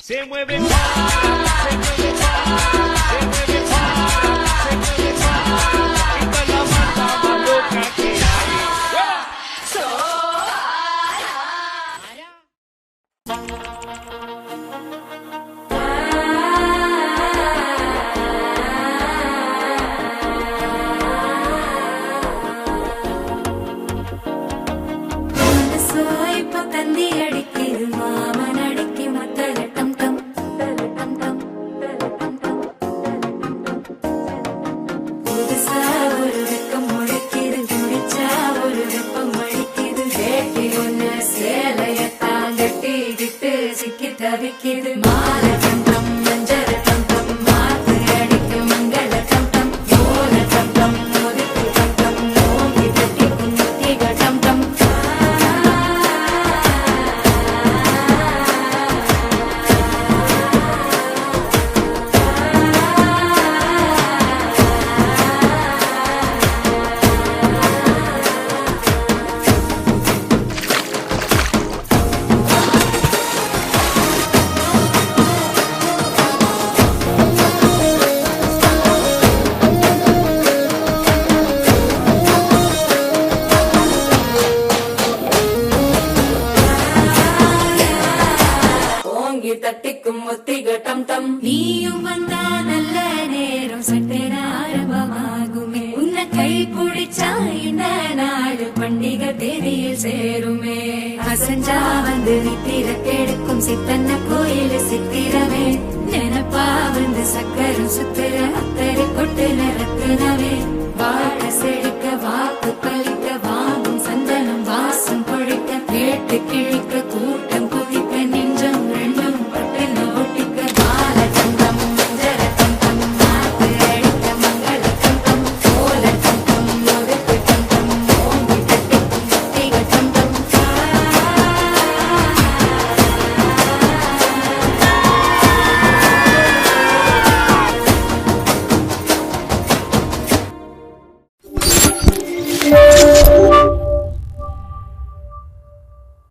Se mueve para, se mueve para, se mueve para, se mueve para. Esta es la banda más loca que hay. Soy potandi adikkidu maaman adikki mattala tam tam tam tam புதுசா ஒரு வெக்கம் முளைக்குது குடிச்சா ஒரு வெப்பம் அடிக்குது வேட்டி ஒண்ணு சேலைய தாங்கட்டிக்கிட்டு சிக்கி தவிக்குது மால டம் டம் மஞ்சர டம் டம் மாத்து அடிக்கும் மங்கள டம் டம் ஓல டம் டம் முதுக்கு டம் டம் நோங்கி தட்டி குந்திக டம் டம் தட்டிக்கும் ஒத்திக டம் டம் நீயும் வந்தா நல்ல நேரம் சட்டென ஆரம்பமாகுமே உன்னை கை பிடிச்சா இந்த நாடு பண்டிகை தேதியில் சேருமே அசஞ்சா வந்து நித்திர கெடுக்கும் சித்தன்ன கோயில் சித்திரமே நினைப்பா வந்து சக்கர